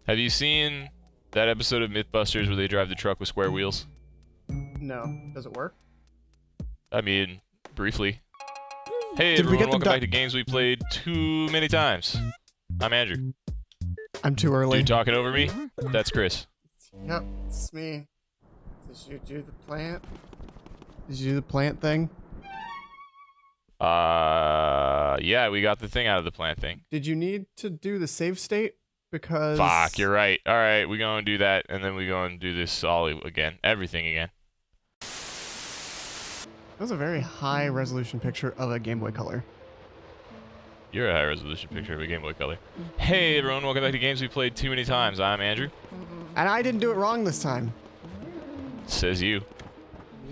Have you seen that episode of Mythbusters where they drive the truck with square wheels? No. Does it work? I mean, briefly. Hey Did we everyone, get the welcome back to games we played too many times. I'm Andrew. I'm too early. Dude talking over me? That's Chris. Yep, it's me. Did you do the plant? Did you do the plant thing? Yeah, we got the thing out of the plant thing. Did you need to do the save state? Because... Fuck, you're right. Alright, we gonna do that, and then we gonna do this all again. Everything again. That was a very high resolution picture of a Game Boy Color. You're a high resolution picture of a Game Boy Color. Hey everyone, welcome back to games we played too many times. I'm Andrew. And I didn't do it wrong this time. Says you.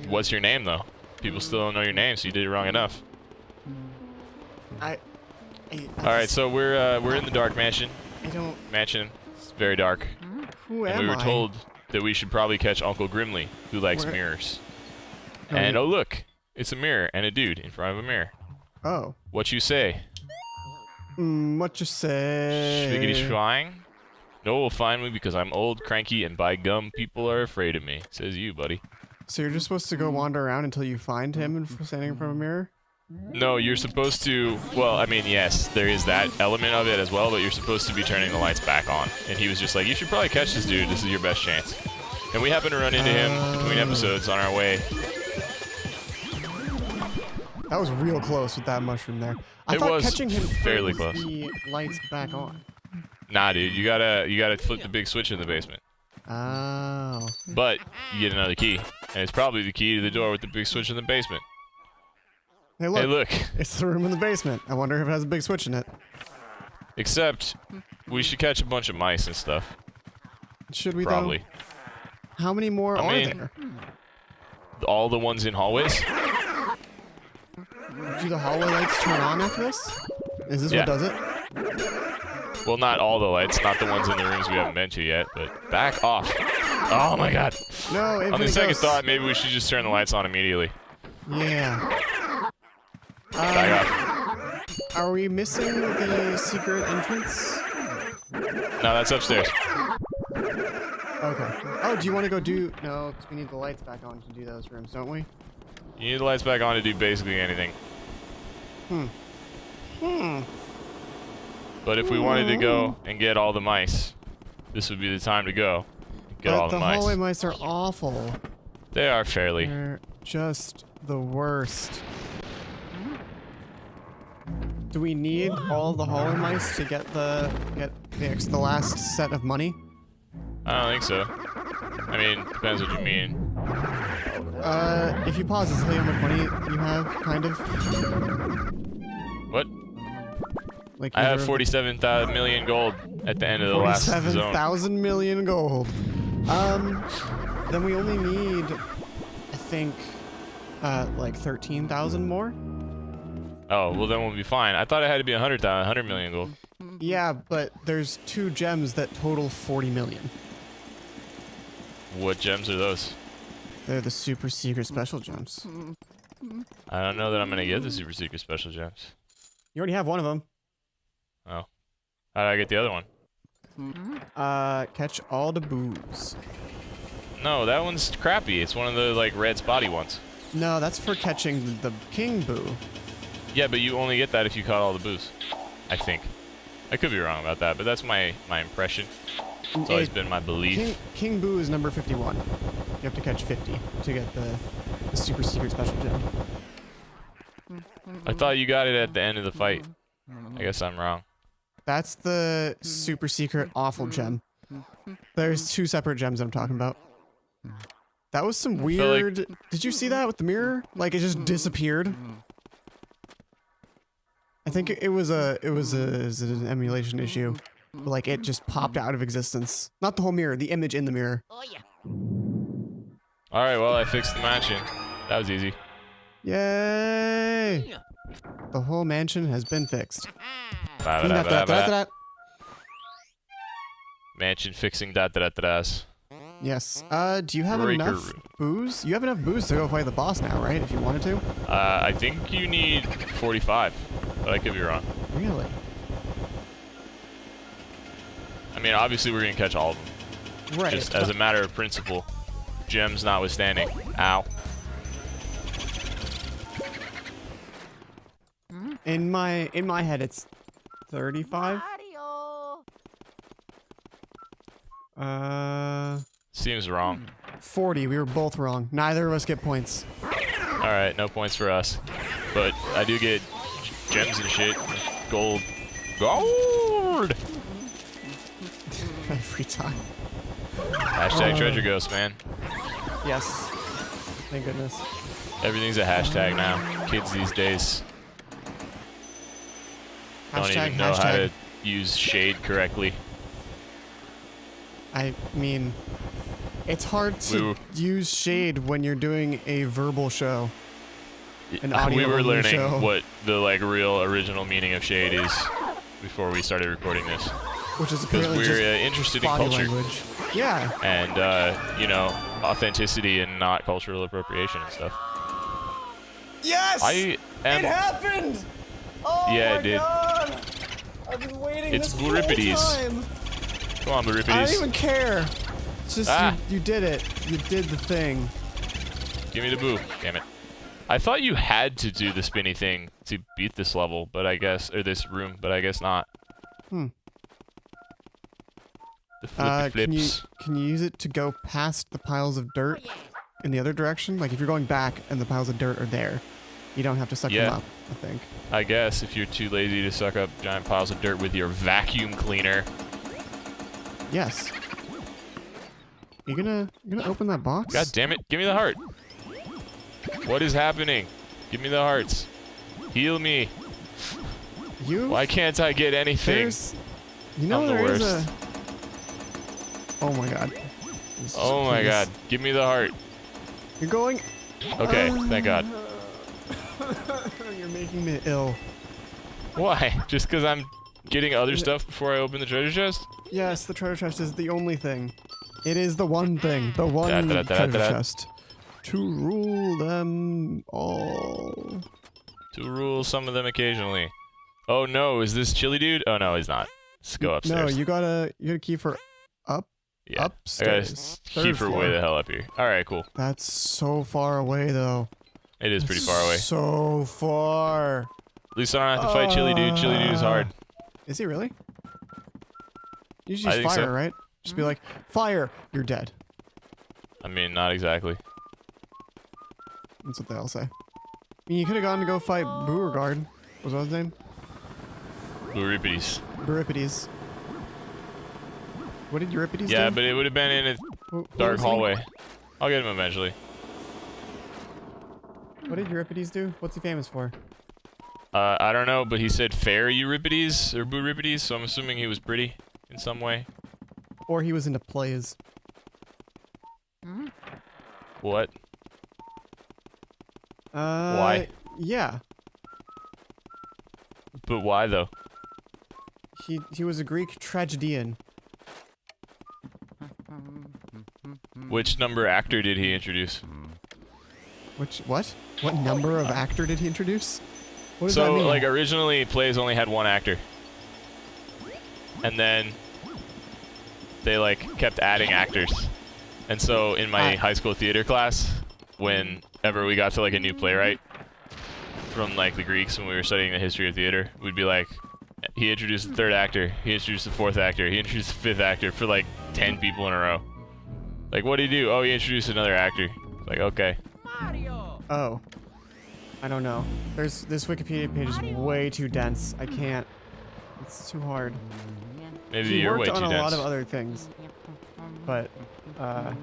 What's your name though? People still don't know your name, so you did it wrong enough. Alright, so we're in the dark mansion. I don't... Mansion. It's very dark. Who am And we were I? told that we should probably catch Uncle Grimly, who likes mirrors. No, And oh look, it's a mirror and a dude in front of a mirror. Oh. What you say? What you say? Schwiggity schwang? No one will find me because I'm old, cranky, and by gum, people are afraid of me. Says you, buddy. So you're just supposed to go wander around until you find him standing in front of a mirror? No, you're supposed to, well, I mean, yes, there is that element of it as well, but you're supposed to be turning the lights back on. And he was just like, you should probably catch this dude, this is your best chance. And we happened to run into him between episodes on our way. That was real close with that mushroom there. I It thought was catching him fairly turns close. the lights back on. Nah, dude, you gotta flip the big switch in the basement. Oh. But you get another key, and it's probably the key to the door with the big switch in the basement. Hey look, Hey, look. It's the room in the basement. I wonder if it has a big switch in it. Except, we should catch a bunch of mice and stuff. Should we Probably. though? How many more I are mean- there? All the ones in hallways? Do the hallway lights turn on after this? Is this Yeah. what does it? Well, not all the lights, not the ones in the rooms we haven't been to yet, but back off. Oh my god. No, On the second thought, maybe we should just turn the lights on immediately. Yeah. Back off. Are we missing the secret entrance? No, that's upstairs. Okay. Oh, do you want to go do... No, because we need the lights back on to do those rooms, don't we? You need the lights back on to do basically anything. But if we wanted to go and get all the mice, this would be the time to go. Get all the mice. The hallway mice are awful. They are fairly. They're just the worst. Do we need all the hallway mice to get the last set of money? I don't think so. I mean, depends what you mean. If you pause, it's tell you how much money you have, kind of. What? Like I have 47 million gold at the end of the last zone. 47,000 million gold. Then we only need, I think, like 13,000 more. Oh, well then we'll be fine. I thought it had to be 100 million gold. Yeah, but there's 2 gems that total 40 million. What gems are those? They're the super secret special gems. I don't know that I'm gonna get the super secret special gems. You already have one of them. Oh. How did I get the other one? Catch all the boos. No, that one's crappy. It's one of the, like, red spotty ones. No, that's for catching the king boo. Yeah, but you only get that if you caught all the boos. I think. I could be wrong about that, but that's my impression. It's always been my belief. King boo is number 51. You have to catch 50 to get the super secret special gem. I thought you got it at the end of the fight. I guess I'm wrong. That's the super secret awful gem. There's 2 separate gems I'm talking about. That was some weird... Did you see that with the mirror? Like, it just disappeared? I think it was an emulation issue. Like, it just popped out of existence. Not the whole mirror, the image in the mirror. Oh yeah. Alright, well, I fixed the mansion. That was easy. Yay! The whole mansion has been fixed. Ba-da-da-da-da. Mansion fixing da-da-da-da-das. Yes. Do you have Breaker enough room. booze? You have enough booze to go fight the boss now, right? If you wanted to. I think you need 45, but I could be wrong. Really? I mean, obviously we're gonna catch all of them. Right. Just as a matter of principle. Gems notwithstanding. Ow. In my head, it's 35. Seems wrong. 40. We were both wrong. Neither of us get points. Alright, no points for us. But I do get gems and shit. Gold. Gold! Every time. Hashtag treasure ghost, man. Yes. Thank goodness. Everything's a hashtag now. Kids these days don't even know how to use shade correctly. I mean, it's hard to use shade when you're doing a verbal show. An audio we were learning show. what the like real original meaning of shade is before we started recording this. Which is Because apparently we're just interested in body culture. language. Yeah. And, you know, authenticity and not cultural appropriation and stuff. Yes! I am... It happened! Oh Yeah, my it did. God! I've been waiting It's this whole Bluripides. time. Come on, I don't Bluripides. even care. It's just you did it. You did the thing. Give me the boo. Damn it. I thought you had to do the spinny thing to beat this level, but I guess... Or this room, but I guess not. Hmm. The flippy flips. Can you use it to go past the piles of dirt in the other direction? Like if you're going back and the piles of dirt are there, you don't have to suck them up, I think. I guess if you're too lazy to suck up giant piles of dirt with your vacuum cleaner. Yes. You gonna open that box? God damn it! Give me the heart. What is happening? Give me the hearts. Heal me. Why can't I get anything? You know I'm the there is worst. Oh my God. Oh my God! Give me the heart. You're going. Okay, thank God. You're making me ill. Why? Just because I'm getting other stuff before I open the treasure chest? Yes, the treasure chest is the only thing. It is the one thing. The one treasure chest. To rule them all. To rule some of them occasionally. Oh no, is this chili dude? Oh no, he's not. Let's go upstairs. No, you got a key for up. Yeah. Upstairs. I gotta keep her way the hell up here. Alright, cool. That's so far away though. It is pretty far away. So far. At least I don't have to fight Chili Dude. Chili Dude is hard. Is he really? You just use fire, right? Just be like, fire, you're dead. I mean, not exactly. That's what they all say. I mean, you could have gone to go fight Beauregard. What was his name? Euripides. Euripides. What did Euripides do? Yeah, but it would have been in a dark hallway. I'll get him eventually. What did Euripides do? What's he famous for? I don't know, but he said fair Euripides, or Bouripides, so I'm assuming he was pretty in some way. Or he was into plays. What? Why? Yeah. But why, though? He was a Greek tragedian. Which number actor did he introduce? What? What number of actor did he introduce? What does that So, mean? like, originally, plays only had one actor. And then they, like, kept adding actors. And so, in my high school theater class, whenever we got to, like, a new playwright from, like, the Greeks when we were studying the history of theater, we'd be like, he introduced the third actor, he introduced the fourth actor, he introduced the fifth actor for, like, 10 people in a row. Like, what did he do? Oh, he introduced another actor. Like, okay. Oh. I don't know. This Wikipedia page is way too dense. I can't. It's too hard. Maybe you're way too dense. He worked on a lot of other things. But, I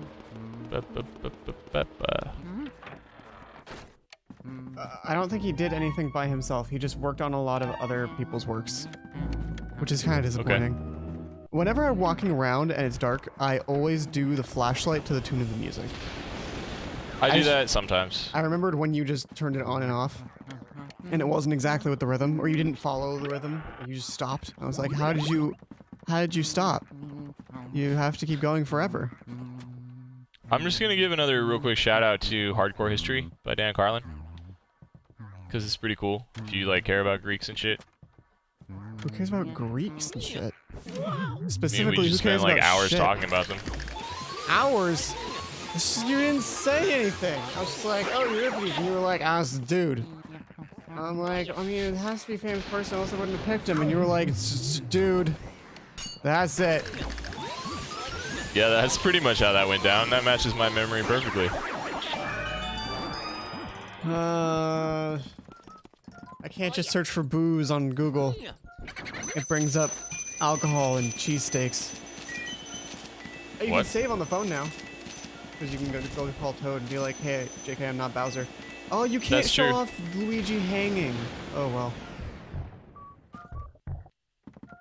don't think he did anything by himself. He just worked on a lot of other people's works. Which is kind of disappointing. Okay. Whenever I'm walking around and it's dark, I always do the flashlight to the tune of the music. I do that sometimes. I remembered when you just turned it on and off, and it wasn't exactly with the rhythm, or you didn't follow the rhythm, you just stopped. I was like, how did you stop? You have to keep going forever. I'm just gonna give another real quick shout out to Hardcore History by Dan Carlin, because it's pretty cool if you like care about Greeks and shit. Who cares about Greeks and shit? Specifically, we who just cares spent like about hours shit? talking about them. Hours? You didn't say anything. I was just like, oh, Euripides, and you were like, ah, it's a dude. I'm like, I mean, it has to be a famous person, else I wouldn't have picked him. And you were like, dude, that's it. Yeah, that's pretty much how that went down. That matches my memory perfectly. I can't just search for booze on Google. It brings up alcohol and cheesesteaks. Oh, you What? can save on the phone now. Because you can go call Toad and be like, hey, JK, I'm not Bowser. Oh, you can't That's show true. off Luigi hanging. Oh, well.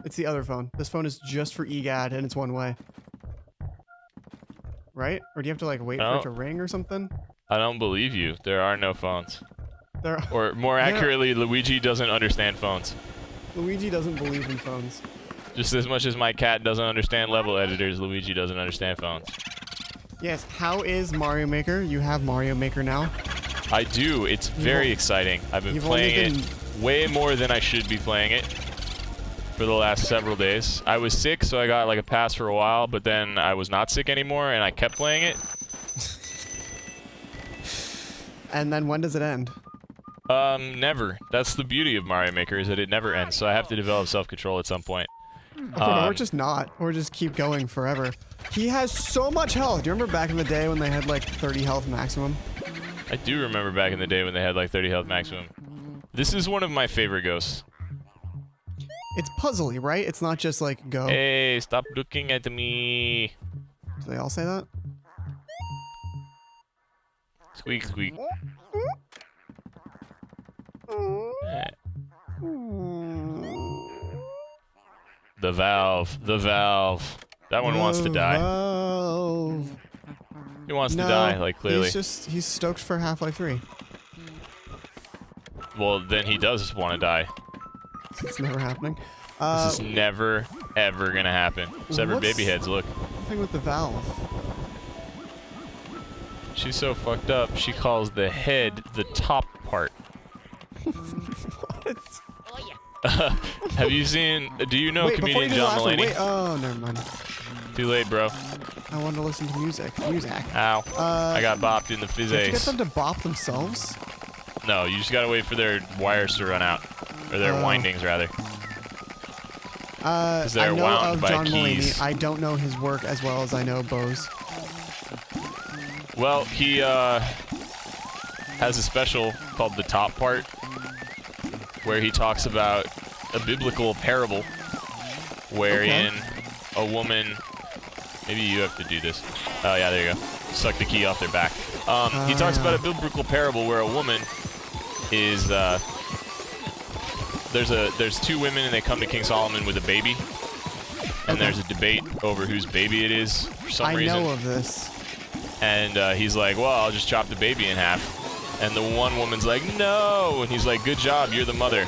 It's the other phone. This phone is just for EGAD, and it's one way. Right? Or do you have to, like, wait for it to ring or something? I don't believe you. There are no phones. There. Or more accurately, Luigi doesn't understand phones. Luigi doesn't believe in phones. Just as much as my cat doesn't understand level editors, Luigi doesn't understand phones. Yes, how is Mario Maker? You have Mario Maker now. I do. It's very exciting. I've been playing it way more than I should be playing it for the last several days. I was sick, so I got like a pass for a while, but then I was not sick anymore, and I kept playing it. And then when does it end? Never. That's the beauty of Mario Maker, is that it never ends, so I have to develop self-control at some point. Or just not. Or just keep going forever. He has so much health. Do you remember back in the day when they had like 30 health maximum? I do remember back in the day when they had like 30 health maximum. This is one of my favorite ghosts. It's puzzly, right? It's not just like go. Hey, stop looking at me. Do they all say that? Squeak, squeak. The valve. The valve. That one wants to die. Valve. He wants to die, like, clearly. He's stoked for Half-Life 3. Well, then he does want to die. It's never happening. This is never, ever gonna happen. Severed baby heads, look. The thing with the valve. She's so fucked up, she calls the head the top part. What? Have you seen, do you know comedian John Mulaney? Wait, oh, never mind. Too late, bro. I wanted to listen to music. Ow. I got bopped in the Did you get physics. them to bop themselves? No, you just gotta wait for their wires to run out. Or their windings, rather. I they're know wound of by John keys. Mulaney. I don't know his work as well as I know Bo's. Well, he has a special called The Top Part, where he talks about a biblical parable wherein a woman... Maybe you have to do this. Oh, yeah, there you go. Suck the key off their back. He talks about a biblical parable where a woman is... There's two women, and they come to King Solomon with a baby. And there's a debate over whose baby it is for some reason. I know of this. And he's like, well, I'll just chop the baby in half. And the one woman's like, no! And he's like, good job, you're the mother.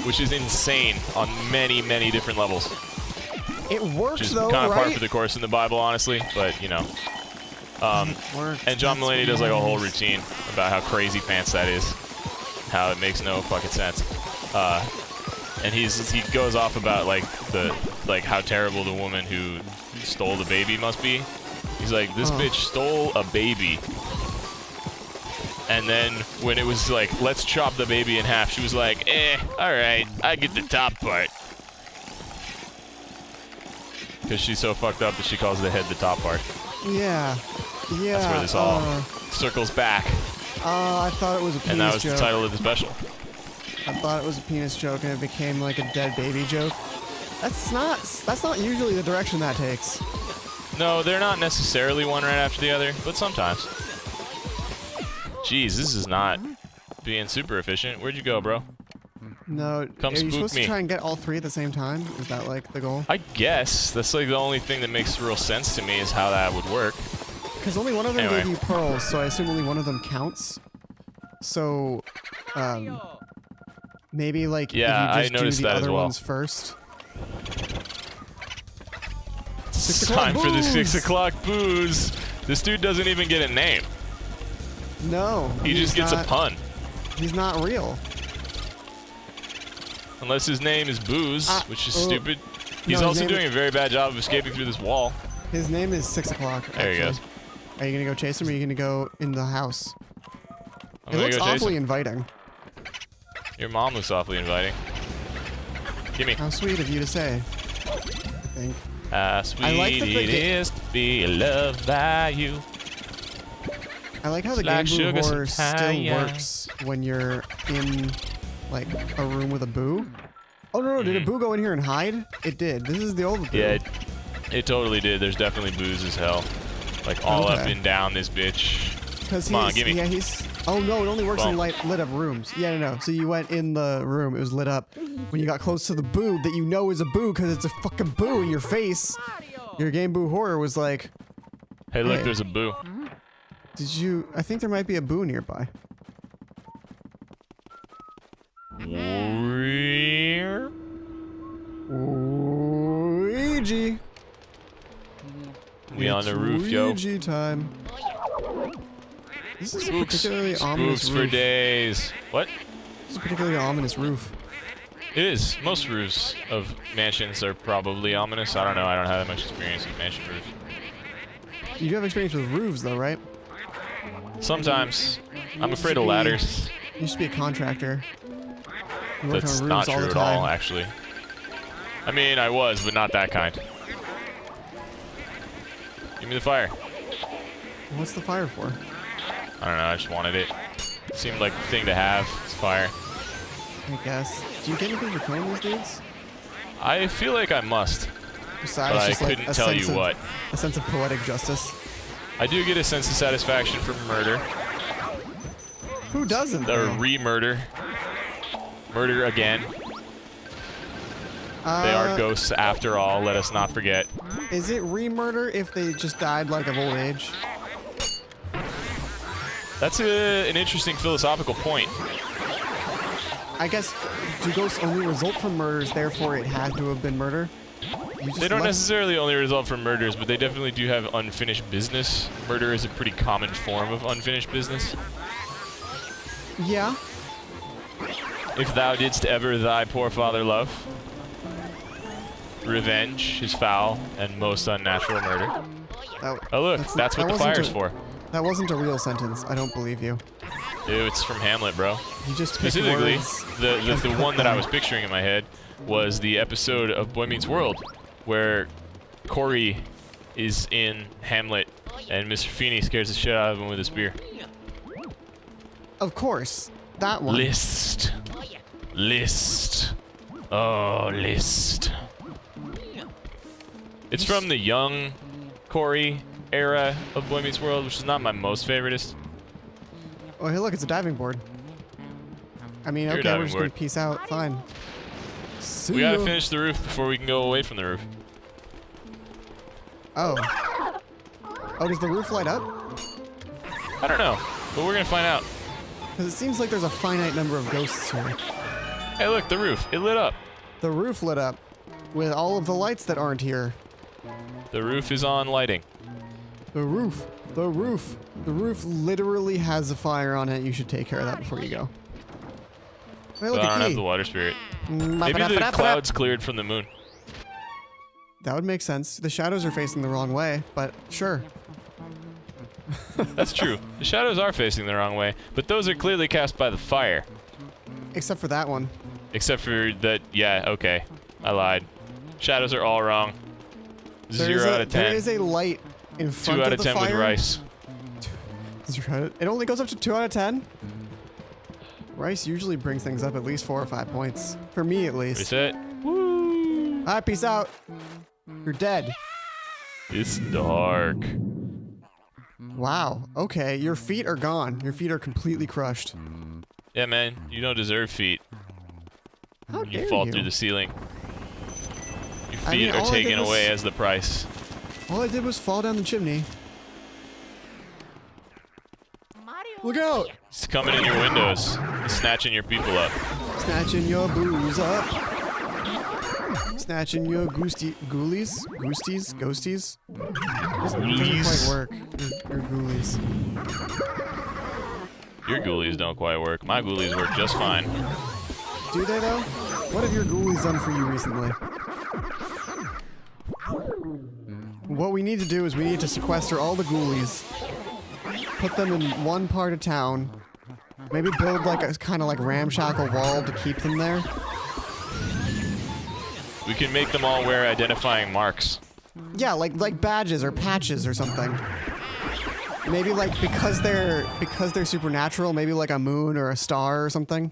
Which is insane on many, many different levels. It works, Which is though, kind of par right? for the course in the Bible, honestly. But, you know. And John Mulaney does like a whole routine about how crazy pants that is. How it makes no fucking sense. And he goes off about like how terrible the woman who stole the baby must be. He's like, this bitch stole a baby. And then when it was like, let's chop the baby in half, she was like, alright, I get the top part. Because she's so fucked up that she calls the head the top part. Yeah. Yeah. That's where this all circles back. I thought it was a penis joke. And that was the title of the special. I thought it was a penis joke and it became like a dead baby joke. That's not usually the direction that takes. No, they're not necessarily one right after the other, but sometimes. Jeez, this is not being super efficient. Where'd you go, bro? No, Come are you spook supposed me. to try and get all three at the same time? Is that like the goal? I guess. That's like the only thing that makes real sense to me is how that would work. Because only one of them Anyway. gave you pearls, so I assume only one of them counts. So, maybe like Yeah, if you I just noticed do the that as other well. ones first. It's time for the 6 o'clock booze. This dude doesn't even get a name. No, He just gets a pun. He's not real. Unless his name is Booze, which is stupid. He's No, also doing a very bad job of escaping through this wall. His name is 6 o'clock. There he goes. Are you gonna go chase him, or are you gonna go in the house? I'm It gonna looks go chase awfully him. inviting. Your mom looks awfully inviting. Gimme. How sweet of you to say. I think. Sweet I like that it is to be loved by you. I like how the Like GaBOOg sugar horror still sometimes. works when you're in, like, a room with a boo. Oh no, did a boo go in here and hide? It did. This is the old boo. Yeah, it totally did. There's definitely booze as hell. Like all up Okay. and down this bitch. Because Come on, gimme. Yeah, he's. Oh no, it only works in Boom. lit up rooms. Yeah, no. So you went in the room, it was lit up. When you got close to the boo that you know is a boo because it's a fucking boo in your face, your GaBOOg horror was like, Hey, look, Hey. there's a boo. did you? I think there might be a boo nearby. Luigi. We on It's the roof, yo. Luigi time. This is a Spooks. particularly ominous Spooks for roof. days. What? This is a particularly ominous roof. It is. Most roofs of mansions are probably ominous. I don't know. I don't have that much experience with mansion roofs. You do have experience with roofs, though, right? Sometimes. I'm afraid of be- ladders. You used to be a contractor. You worked That's on not roofs all true the at time. all, actually. I mean, I was, but not that kind. Give me the fire. What's the fire for? I don't know. I just wanted it. Seemed like the thing to have. It's fire. I guess. Do you get anything for killing these dudes? I feel like I must, Besides but I just like couldn't a tell you sense of, what. A sense of poetic justice. I do get a sense of satisfaction from murder. Who doesn't? Or though? re-murder. Murder again. They are ghosts after all, let us not forget. Is it re-murder if they just died like of old age? That's an interesting philosophical point. I guess, do ghosts only result from murders, therefore it had to have been murder? You just They don't left- necessarily only result from murders, but they definitely do have unfinished business. Murder is a pretty common form of unfinished business. Yeah. If thou didst ever thy poor father love, revenge is foul and most unnatural murder. Oh look, that's what the fire's for. That wasn't a real sentence. I don't believe you. Dude, it's from Hamlet, bro. You just picked Specifically, words. the one that I was picturing in my head was the episode of Boy Meets World where Corey is in Hamlet and Mr. Feeney scares the shit out of him with a spear. Of course. That one. List. List. Oh, list. It's from the young Corey era of Boy Meets World, which is not my most favoritist. Oh, hey, look, it's a diving board. I mean, You're a okay, we're diving just gonna board. peace out. Fine. See We gotta ya. finish the roof before we can go away from the roof. Oh. Oh, does the roof light up? I don't know, but we're gonna find out. Because it seems like there's a finite number of ghosts here. Hey, look, the roof. It lit up. The roof lit up with all of the lights that aren't here. The roof is on lighting. The roof. The roof. The roof literally has a fire on it. You should take care of that before you go. Hey, But look, I don't a have key. the water spirit. Maybe the clouds cleared from the moon. That would make sense. The shadows are facing the wrong way, but sure. That's true. The shadows are facing the wrong way, but those are clearly cast by the fire. Except for that one. Except for that, yeah, okay. I lied. Shadows are all wrong. There 0 is a- out of 10. There is a light in front 2 out of of the 10 fire. with rice. It only goes up to 2 out of 10? Rice usually brings things up at least 4 or 5 points. For me, at least. Reset. Woo! Alright, peace out. You're dead. It's dark. Wow. Okay, your feet are gone. Your feet are completely crushed. Yeah, man, you don't deserve feet. How You dare fall you? through the ceiling. Your I feet mean, are all I did taken was- away as the price. All I did was fall down the chimney. Look out! He's coming in your windows. He's snatching your people up. Snatching your booze up. Snatching your ghosties? Ghosties? Ghosties? Doesn't quite work. Your ghoulies. Your ghoulies don't quite work. My ghoulies work just fine. Do they though? What have your ghoulies done for you recently? what we need to do is we need to sequester all the ghoulies, put them in one part of town, maybe build like a kind of like ramshackle wall to keep them there. We can make them all wear identifying marks. Yeah, like badges or patches or something. Maybe like because they're supernatural, maybe like a moon or a star or something.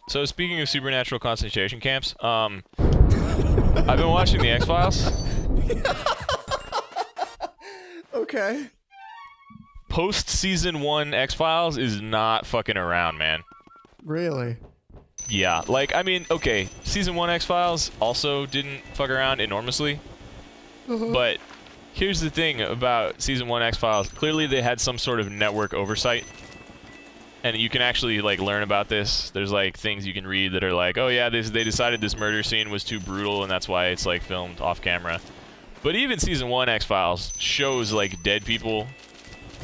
So speaking of supernatural concentration camps, I've been watching the X-Files. Okay. Post season 1 X-Files is not fucking around, man. Really? Yeah, like, I mean, okay, season 1 X-Files also didn't fuck around enormously. But here's the thing about season 1 X-Files. Clearly they had some sort of network oversight. And you can actually, like, learn about this. There's, like, things you can read that are like, oh yeah, they decided this murder scene was too brutal and that's why it's, like, filmed off camera. But even season 1 X-Files shows, like, dead people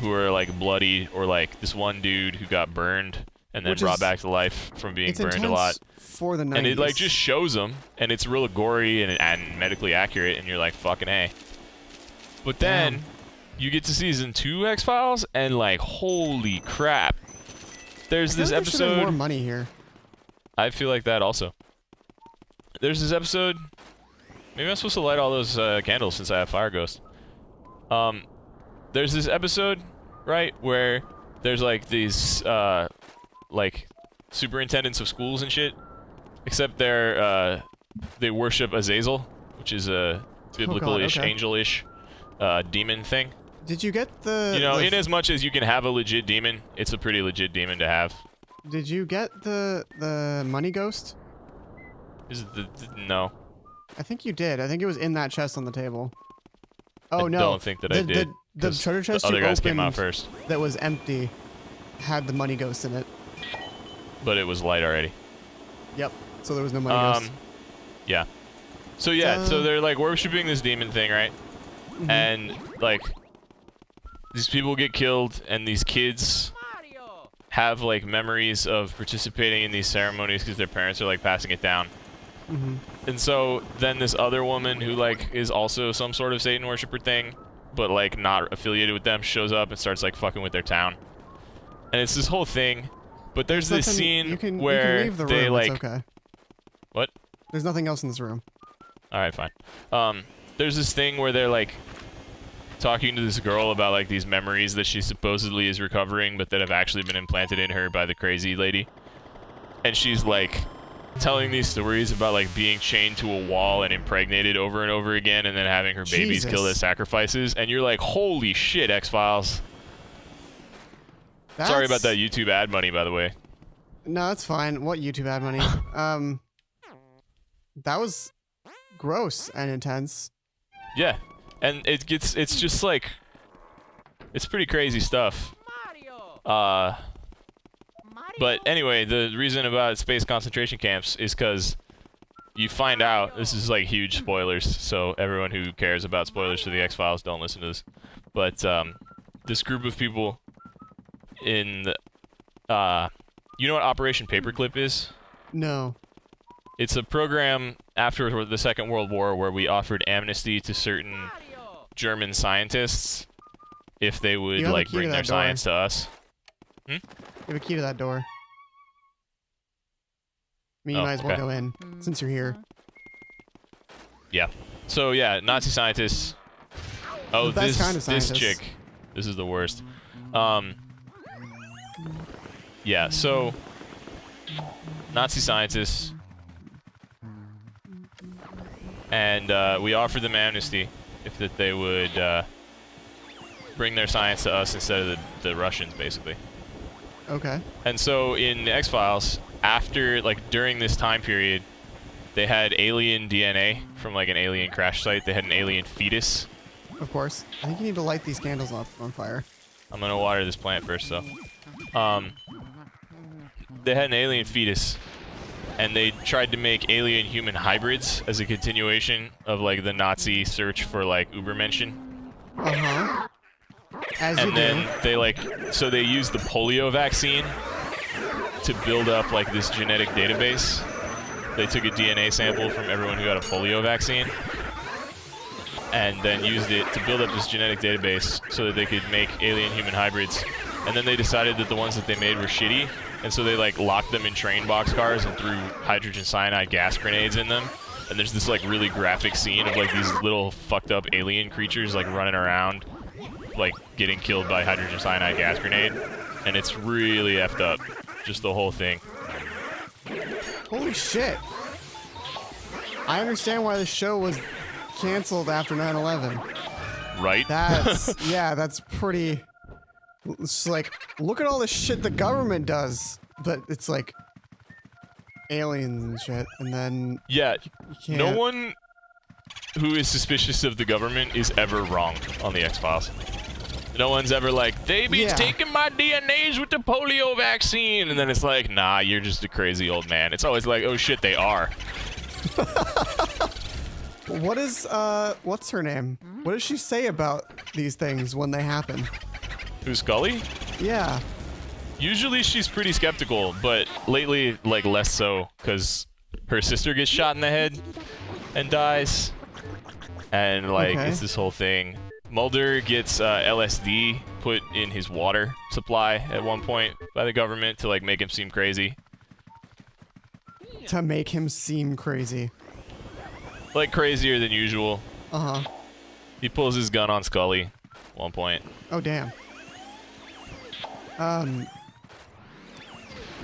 who are, like, bloody, or, like, this one dude who got burned and then brought back to life from being burned a lot. For the 90s. And it, like, just shows them, and it's real gory and medically accurate, and you're like, fucking A. But then, you get to season 2 X-Files, and, like, holy crap. There's this episode... more money here. I feel like that also. There's this episode... Maybe I'm supposed to light all those candles since I have Fire Ghost. There's this episode, right, where there's, like, these, like, superintendents of schools and shit. Except they worship Azazel, which is a biblical-ish, angel-ish demon thing. Did you get the... You know, in as much as you can have a legit demon, it's a pretty legit demon to have. Did you get the money ghost? No. I think you did. I think it was in that chest on the table. Oh, no. I don't think that I did. The treasure chest the other you guys came out opened first. that was empty had the money ghost in it. But it was light already. Yep. So there was no money ghost. Yeah. So yeah, so they're like worshipping this demon thing, right? And like these people get killed and these kids have like memories of participating in these ceremonies because their parents are like passing it down. And so then this other woman who like is also some sort of Satan worshiper thing, but like not affiliated with them, shows up and starts like fucking with their town. And it's this whole thing. But there's this scene where you can leave the they room, like... it's okay. What? There's nothing else in this room. Alright, fine. There's this thing where they're like talking to this girl about like these memories that she supposedly is recovering, but that have actually been implanted in her by the crazy lady. And she's like telling these stories about like being chained to a wall and impregnated over and over again, and then having her babies killed as sacrifices. And you're like, holy shit, X-Files. Sorry about that YouTube ad money, by the way. No, that's fine. What YouTube ad money? That was gross and intense. Yeah, and it's just like, it's pretty crazy stuff. But anyway, the reason about space concentration camps is because you find out, this is like huge spoilers, so everyone who cares about spoilers for the X-Files, don't listen to this. But this group of people in the, you know what Operation Paperclip is? No. It's a program after the Second World War where we offered amnesty to certain German scientists if they would like bring their science to us. You have a key to that door. I mean, you might as well go in since you're here. Yeah. So yeah, Nazi scientists. Oh, this chick. This is the worst. Yeah, so Nazi scientists, and we offered them amnesty if that they would bring their science to us instead of the Russians, basically. Okay. And so in the X-Files, after, like, during this time period, they had alien DNA from, like, an alien crash site. They had an alien fetus. Of course. I think you need to light these candles up on fire. I'm gonna water this plant first, though. They had an alien fetus, and they tried to make alien-human hybrids as a continuation of, like, the Nazi search for, like, Übermenschen. Uh-huh. And then they, like, so they used the polio vaccine to build up, like, this genetic database. They took a DNA sample from everyone who got a polio vaccine. and then used it to build up this genetic database so that they could make alien-human hybrids. And then they decided that the ones that they made were shitty, and so they like locked them in train boxcars and threw hydrogen cyanide gas grenades in them. And there's this like really graphic scene of like these little fucked up alien creatures like running around, like getting killed by hydrogen cyanide gas grenade. And it's really effed up, just the whole thing. Holy shit. I understand why the show was canceled after 9/11. Right? That's, yeah, that's pretty... It's like, look at all the shit the government does. But it's like aliens and shit, and then... Yeah, you can't... no one who is suspicious of the government is ever wrong on the X-Files. No one's ever like, they be taking my DNAs with the polio vaccine, and then it's like, nah, you're just a crazy old man. It's always like, oh shit, they are. What is, what's her name? What does she say about these things when they happen? Who's Scully? Yeah. Usually she's pretty skeptical, but lately, like, less so, because her sister gets shot in the head and dies. And, like, it's this whole thing. Mulder gets LSD put in his water supply at one point by the government to, like, make him seem crazy. To make him seem crazy. Like, crazier than usual. Uh-huh. He pulls his gun on Scully at one point. Oh, damn.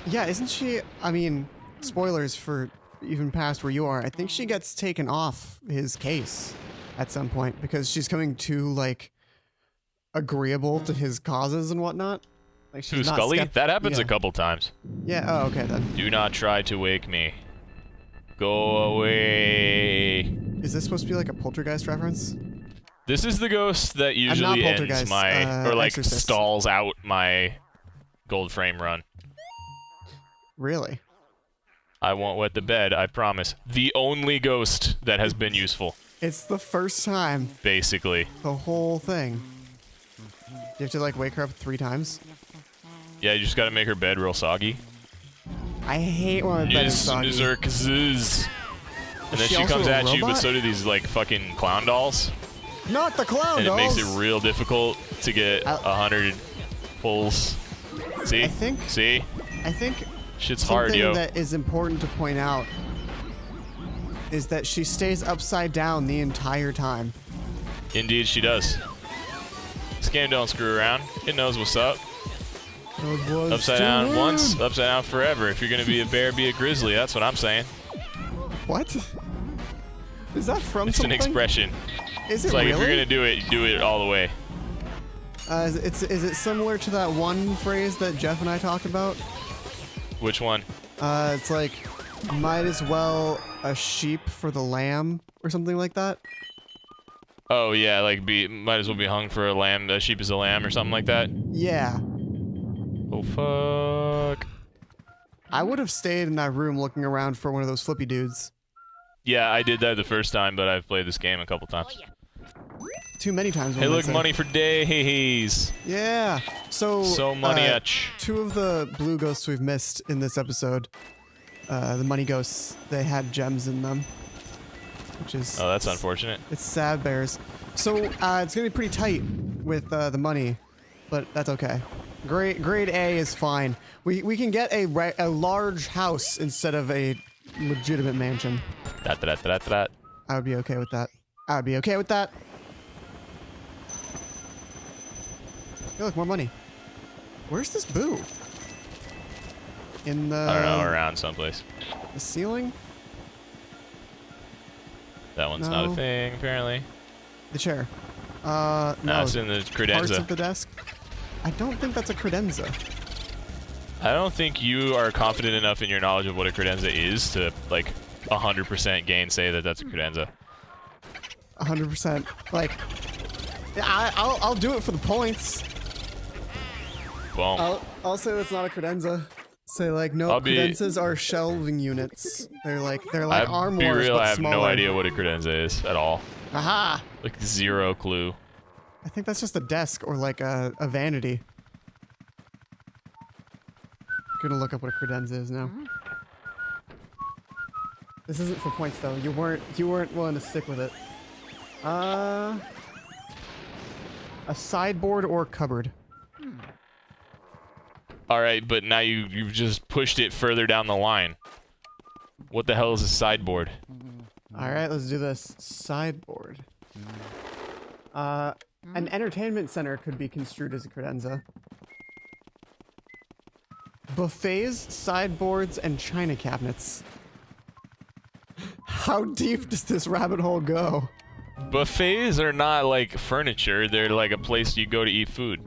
Yeah, isn't she, I mean, spoilers for even past where you are, I think she gets taken off his case at some point because she's coming too, like, agreeable to his causes and whatnot. Like, she's Who, not Scully? That happens yeah. a couple times. Yeah, oh, okay then. Do not try to wake me. Go away. Is this supposed to be like a Poltergeist reference? This is the ghost that usually ends my, or like Exorcist. stalls out my gold frame run. Really? I won't wet the bed, I promise. The only ghost that has been useful. It's the first time. Basically. The whole thing. You have to like wake her up 3 times? Yeah, you just gotta make her bed real soggy. I hate when my bed is soggy. And then she comes at you, but so do these like fucking clown dolls. Not the clown and dolls! And it makes it real difficult to get 100 pulls. See? See? I think shit's hard, yo. something that is important to point out is that she stays upside down the entire time. Indeed, she does. This game don't screw around. It knows what's up. Upside down once, upside down forever. If you're gonna be a bear, be a grizzly. That's what I'm saying. What? Is that from it's something? It's an expression. Is it it's like really? If you're gonna do it, do it all the way. Is it similar to that one phrase that Jeff and I talked about? Which one? It's like, might as well a sheep for the lamb, or something like that. Oh yeah, like might as well be hung for a lamb. A sheep is a lamb, or something like that. Yeah. Oh fuck. I would have stayed in that room looking around for one of those flippy dudes. Yeah, I did that the first time, but I've played this game a couple times. Too many times. Hey, look, money for days. Yeah. So money-etch. 2 of the blue ghosts we've missed in this episode, the money ghosts, they had gems in them, which is. Oh, that's unfortunate. It's sad bears. So it's gonna be pretty tight with the money, but that's okay. Grade A is fine. We can get a large house instead of a legitimate mansion. I would be okay with that. I would be okay with that. Hey, look, more money. Where's this boo? In the... I don't know, around someplace. The ceiling? That one's not a thing, apparently. The chair. No, it's in the credenza. Parts of the desk? I don't think that's a credenza. I don't think you are confident enough in your knowledge of what a credenza is to, like, 100% gainsay that that's a credenza. 100%. Like, I'll do it for the points. Boom. I'll say that's not a credenza. Say like, no, credenzas are shelving units. They're like armoires, be real, but I have smaller. no idea what a credenza is at all. Aha! Like, zero clue. I think that's just a desk or like a vanity. Gonna look up what a credenza is now. This isn't for points though. You weren't willing to stick with it. A sideboard or cupboard. All right, but now you've just pushed it further down the line. What the hell is a sideboard? All right, let's do this. Sideboard. An entertainment center could be construed as a credenza. Buffets, sideboards, and china cabinets. How deep does this rabbit hole go? Buffets are not like furniture. They're like a place you go to eat food.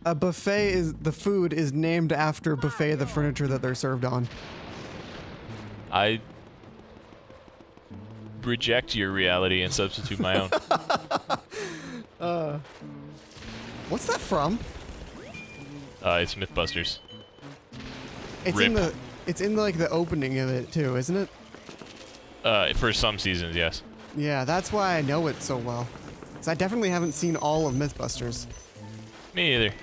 A buffet is the food is named after buffet, the furniture that they're served on. I reject your reality and substitute my own. What's that from? It's Mythbusters. It's Rip. it's in like the opening of it too, isn't it? For some seasons, yes. Yeah, that's why I know it so well. 'Cause I definitely haven't seen all of Mythbusters. Me either. It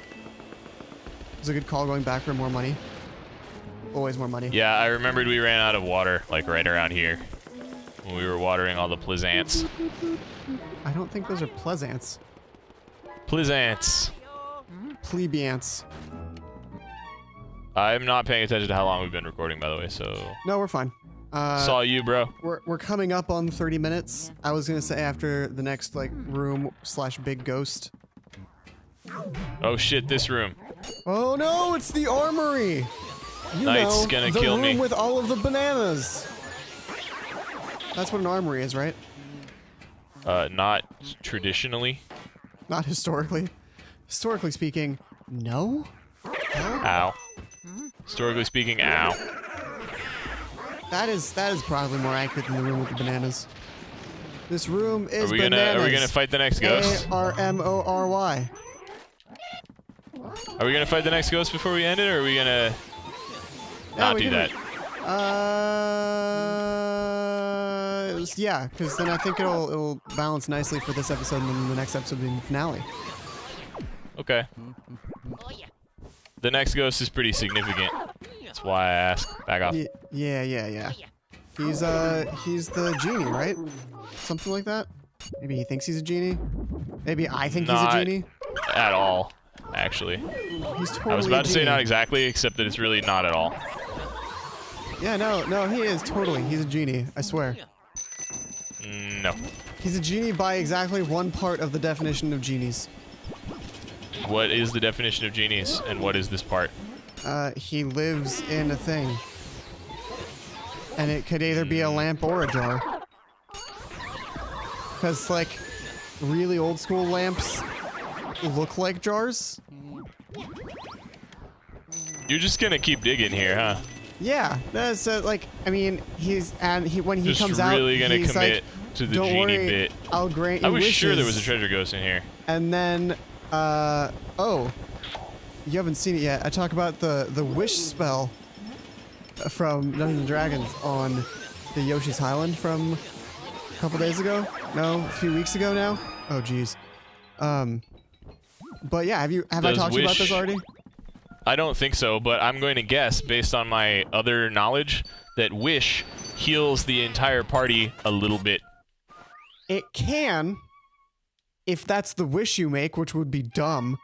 was a good call going back for more money. Always more money. Yeah, I remembered we ran out of water, like right around here, when we were watering all the plizants. I don't think those are pleasants. Plizants. Plebeiants. I'm not paying attention to how long we've been recording, by the way, so... No, we're fine. Saw you, bro. We're coming up on 30 minutes. I was gonna say after the next like room / big ghost. Oh shit, this room. Oh no, it's the armory. You Knight's know, gonna the kill room me. with all of the bananas. That's what an armory is, right? Not traditionally. Not historically. Historically speaking, no. Ow. Historically speaking, ow. That is probably more accurate than the room with the bananas. This room is bananas. Are we gonna fight the next ghost? ARMORY. Are we gonna fight the next ghost before we end it, or are we gonna not do that? Yeah, because then I think it'll balance nicely for this episode, and then the next episode being the finale. Okay. The next ghost is pretty significant. That's why I asked. Back off. Yeah. He's the genie, right? Something like that. Maybe he thinks he's a genie. Maybe I think he's a genie. At all, actually. He's totally I was about to say genie. not exactly, except that it's really not at all. Yeah, no, he is totally. He's a genie. I swear. No. He's a genie by exactly one part of the definition of genies. What is the definition of genies, and what is this part? He lives in a thing. And it could either be a lamp or a jar. Because, like, really old school lamps look like jars. You're just gonna keep digging here, huh? Yeah, that's like, I mean, when he Just comes out, really gonna he's commit like, to the don't genie worry, bit. I'll grant you I was wishes. sure there was a treasure ghost in here. And then, oh, you haven't seen it yet. I talk about the wish spell from Dungeons and Dragons on the Yoshi's Island from a couple days ago. No, a few weeks ago now. Oh, jeez. But yeah, have I talked to you about this already? I don't think so, but I'm going to guess, based on my other knowledge, that wish heals the entire party a little bit. It can, if that's the wish you make, which would be dumb.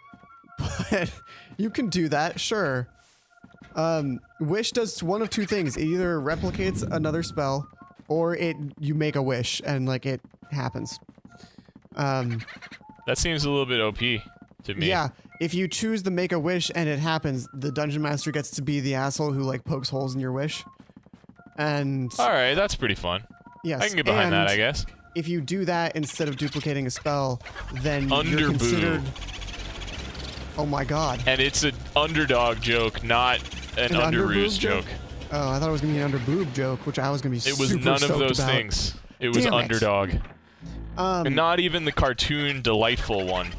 But you can do that, sure. Wish does one of two things. It either replicates another spell, or you make a wish, and, like, it happens. That seems a little bit OP to me. Yeah, if you choose to make a wish and it happens, the Dungeon Master gets to be the asshole who, like, pokes holes in your wish. And... Alright, that's pretty fun. Yes, I can get behind that, I guess. If you do that instead of duplicating a spell, then you're Underboo. considered... Oh my god. And it's an underdog joke, not an underoos joke. Oh, I thought it was gonna be an underboob joke, which I was gonna be It was super none of stoked those about. things. It was Damn it. underdog. And not even the cartoon delightful one.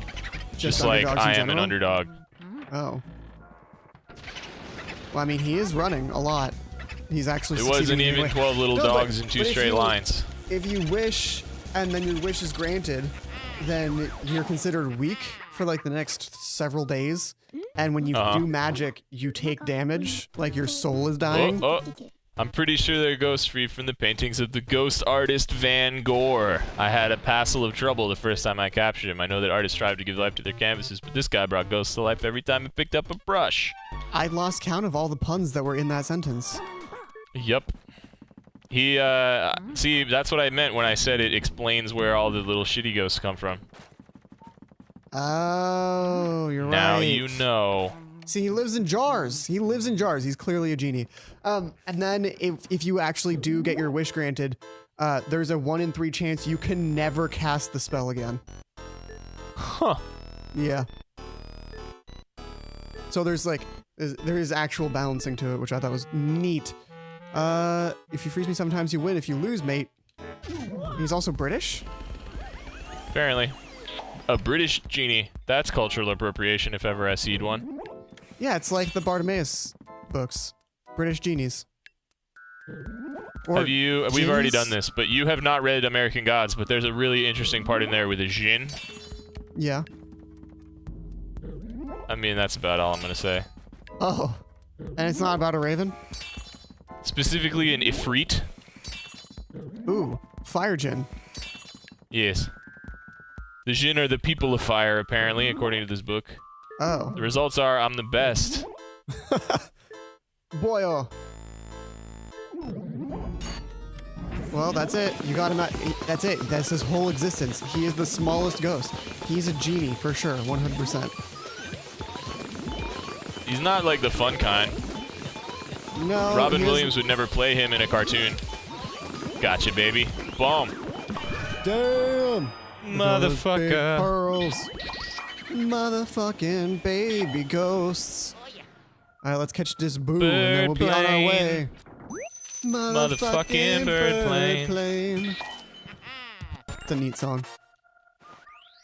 Just like, underdogs in I am an general? underdog. Oh. Well, I mean, he is running a lot. He's actually It wasn't succeeding even anyway. 12 little No, dogs in but two if straight you- lines. If you wish, and then your wish is granted, then you're considered weak for like the next several days. And when you do magic, you take damage, like your soul is dying. Oh, I'm pretty sure they're ghost-free from the paintings of the ghost artist Van Gogh. I had a passel of trouble the first time I captured him. I know that artists strive to give life to their canvases, but this guy brought ghosts to life every time he picked up a brush. I lost count of all the puns that were in that sentence. Yup. He, see, that's what I meant when I said it explains where all the little shitty ghosts come from. Oh, you're right. Now you know. See, he lives in jars. He lives in jars. He's clearly a genie. And then if you actually do get your wish granted, there's a 1 in 3 chance you can never cast the spell again. Huh. Yeah. So there is actual balancing to it, which I thought was neat. If you freeze me sometimes you win. If you lose, mate. He's also British? Apparently. A British genie. That's cultural appropriation if ever I seed one. Yeah, it's like the Bartimaeus books. British genies. Or have you... We've already done this, but you have not read American Gods, but there's a really interesting part in there with a djinn. Yeah. I mean, that's about all I'm gonna say. Oh. And it's not about a raven? Specifically an ifrit. Ooh. Fire djinn. Yes. The djinn are the people of fire, apparently, according to this book. Oh. The results are, I'm the best. Boy, oh. Well, that's it. You got him at... That's it. That's his whole existence. He is the smallest ghost. He's a genie, for sure. 100%. He's not like the fun kind. No. Robin Williams would never play him in a cartoon. Gotcha, baby. Boom. Damn. Motherfucker. Big pearls. Motherfucking baby ghosts. Alright, let's catch this boo and then we'll be on our way. Motherfucking bird plane. It's a neat song.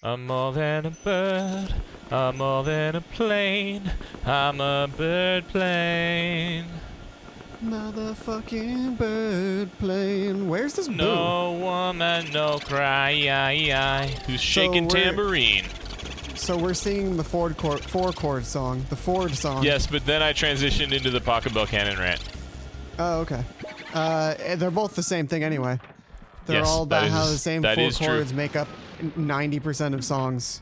I'm more than a bird. I'm more than a plane. I'm a bird plane. Motherfucking bird plane. Where's this boo? No woman, no cry. Who's shaking tambourine? So we're singing the four chord song, the Ford song. Yes, but then I transitioned into the Pocket Bell Cannon rant. Oh, okay. They're both the same thing anyway. They're Yes, all about that how is- the same that 4 is true. chords make up 90% of songs.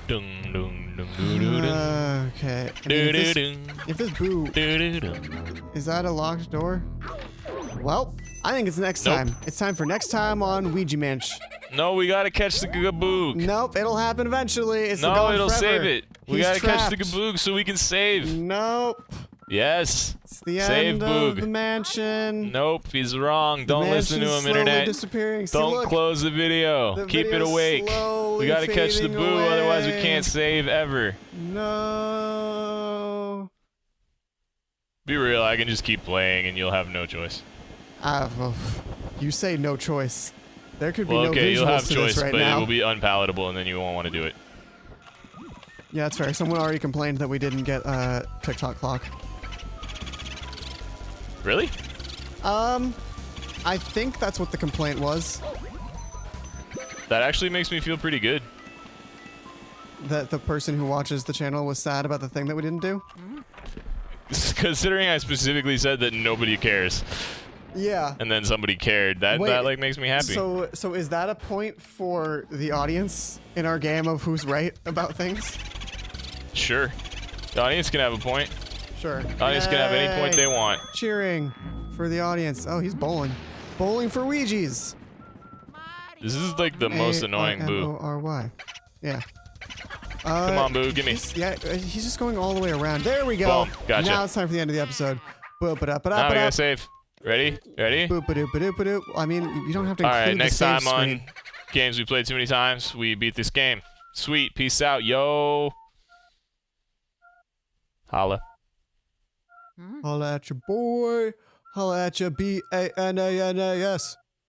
Dung, dung, dung, doo, doo, doo. Okay. I Doo, mean, doo, if doo. this boo, Doo, doo, doo. is that a locked door? Well, I think it's next Nope. time. It's time for next time on Ouija Manch. No, we gotta catch the GaBOOg. Nope, it'll happen eventually. It's No, gone it'll forever. save it. We He's gotta catch the trapped. GaBOOg so we can save. Nope. Yes. It's the Save end Boog. of the mansion. Nope, he's wrong. Don't listen to mansion's him, slowly internet. Disappearing. See, Don't look, close the video. the Keep it video's awake. slowly We gotta catch the fading boo, otherwise we away. can't save ever. No. Be real, I can just keep playing and you'll have no choice. You say no choice. There could be Well, no okay, you'll visuals have to choice, this right but now. it will be unpalatable and then you won't want to do it. Yeah, that's fair. Someone already complained that we didn't get a TikTok clock. Really? I think that's what the complaint was. That actually makes me feel pretty good. That the person who watches the channel was sad about the thing that we didn't do. Considering I specifically said that nobody cares, Yeah. and then somebody cared, that Wait, like makes me happy. So is that a point for the audience in our game of who's right about things? Sure. The audience can have a point. Sure. The audience can have any point they want. Cheering for the audience. Oh, he's bowling. Bowling for Ouija's. This is like the most annoying boo. A-R-M-O-R-Y. Yeah. Come on, boo, gimme. He's just going all the way around. There we go. Boom, gotcha. Now it's time for the end of the episode. Boop it up, it Now up, we it gotta up. save. Ready? Ready? Boop it up, it up, it up. I mean, you don't have to All include right, next the save time on screen. games we played too many times, we beat this game. Sweet. Peace out, yo. Holla. Holla at your boy. Holla at your B-A-N-A-N-A-S.